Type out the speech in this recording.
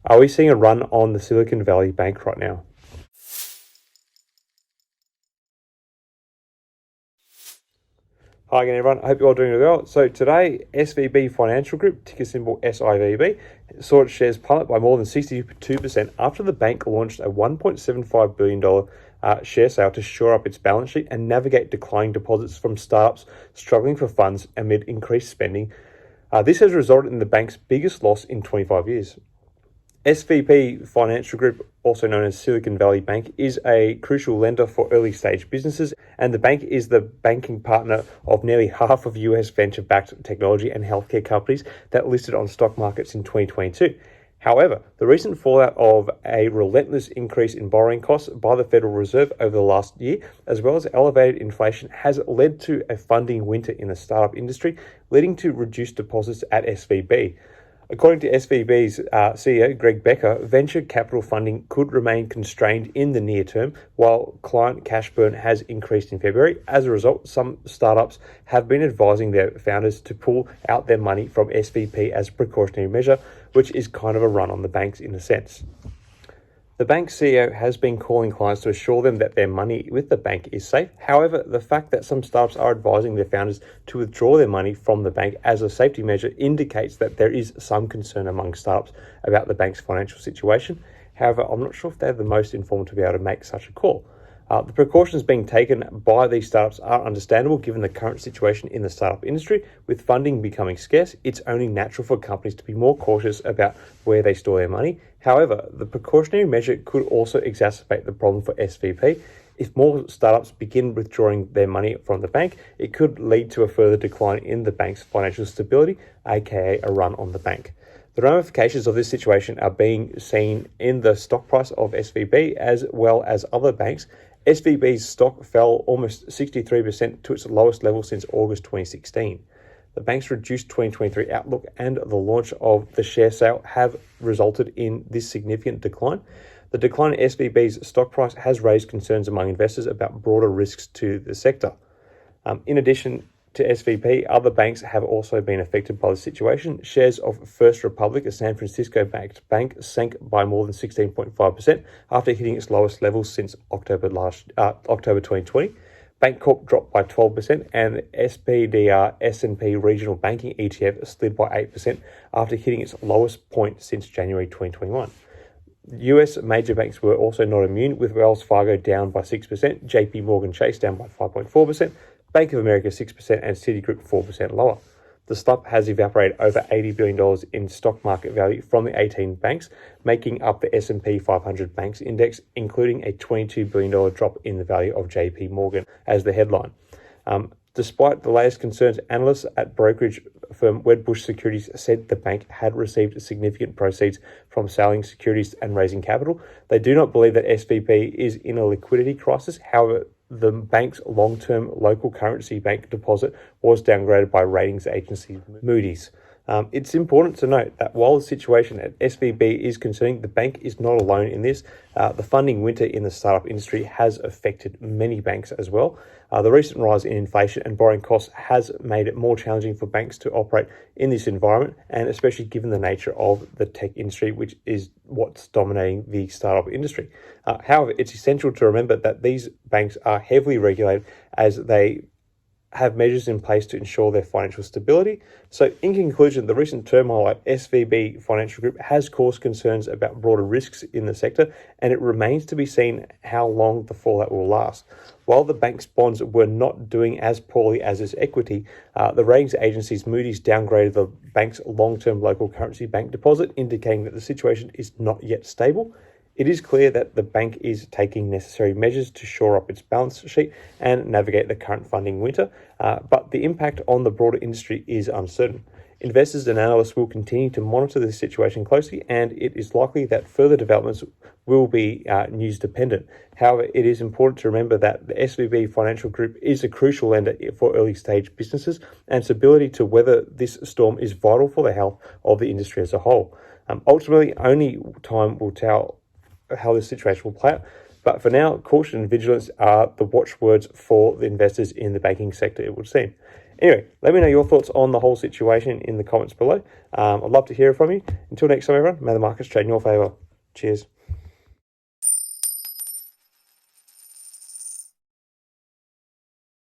Are we seeing a run on the Silicon Valley Bank right now? Hi again, everyone. I hope you're all doing well. So today, SVB Financial Group, ticker symbol SIVB, saw its shares plummet by more than 62% after the bank launched a $1.75 billion share sale to shore up its balance sheet and navigate declining deposits from startups struggling for funds amid increased spending. This has resulted in the bank's biggest loss in 25 years. SVB Financial Group, also known as Silicon Valley Bank, is a crucial lender for early-stage businesses, and the bank is the banking partner of nearly half of US venture-backed technology and healthcare companies that listed on stock markets in 2022. However, the recent fallout of a relentless increase in borrowing costs by the Federal Reserve over the last year, as well as elevated inflation, has led to a funding winter in the startup industry, leading to reduced deposits at SVB. According to SVB's CEO Greg Becker, venture capital funding could remain constrained in the near term, while client cash burn has increased in February. As a result, some startups have been advising their founders to pull out their money from SVB as a precautionary measure, which is kind of a run on the banks in a sense. The bank's CEO has been calling clients to assure them that their money with the bank is safe. However, the fact that some startups are advising their founders to withdraw their money from the bank as a safety measure indicates that there is some concern among startups about the bank's financial situation. However, I'm not sure if they're the most informed to be able to make such a call. The precautions being taken by these startups are understandable given the current situation in the startup industry. With funding becoming scarce, it's only natural for companies to be more cautious about where they store their money. However, the precautionary measure could also exacerbate the problem for SVB. If more startups begin withdrawing their money from the bank, it could lead to a further decline in the bank's financial stability, aka a run on the bank. The ramifications of this situation are being seen in the stock price of SVB as well as other banks. SVB's stock fell almost 63% to its lowest level since August 2016. The bank's reduced 2023 outlook and the launch of the share sale have resulted in this significant decline. The decline in SVB's stock price has raised concerns among investors about broader risks to the sector. In addition to SVB, other banks have also been affected by the situation. Shares of First Republic, a San Francisco-backed bank, sank by more than 16.5% after hitting its lowest levels since October 2020. Bancorp dropped by 12%, and SPDR S&P Regional Banking ETF slid by 8% after hitting its lowest point since January 2021. US major banks were also not immune, with Wells Fargo down by 6%, JP Morgan Chase down by 5.4%, Bank of America 6%, and Citigroup 4% lower. The stock has evaporated over $80 billion in stock market value from the 18 banks, making up the S&P 500 Banks Index, including a $22 billion drop in the value of JP Morgan as the headline. Despite the latest concerns, analysts at brokerage firm Wedbush Securities said the bank had received significant proceeds from selling securities and raising capital. They do not believe that SVB is in a liquidity crisis. However, the bank's long-term local currency bank deposit was downgraded by ratings agency Moody's. It's important to note that while the situation at SVB is concerning, the bank is not alone in this. The funding winter in the startup industry has affected many banks as well. The recent rise in inflation and borrowing costs has made it more challenging for banks to operate in this environment, and especially given the nature of the tech industry, which is what's dominating the startup industry. However, it's essential to remember that these banks are heavily regulated as they have measures in place to ensure their financial stability. So in conclusion, the recent turmoil at SVB Financial Group has caused concerns about broader risks in the sector, and it remains to be seen how long the fallout will last. While the bank's bonds were not doing as poorly as its equity, the ratings agencies Moody's downgraded the bank's long-term local currency bank deposit, indicating that the situation is not yet stable. It is clear that the bank is taking necessary measures to shore up its balance sheet and navigate the current funding winter, but the impact on the broader industry is uncertain. Investors and analysts will continue to monitor this situation closely, and it is likely that further developments will be news dependent. However, it is important to remember that the SVB Financial Group is a crucial lender for early stage businesses, and its ability to weather this storm is vital for the health of the industry as a whole. Ultimately, only time will tell how this situation will play out. But for now, caution and vigilance are the watchwords for the investors in the banking sector, it would seem. Anyway, let me know your thoughts on the whole situation in the comments below. I'd love to hear from you. Until next time, everyone, may the markets trade in your favour. Cheers.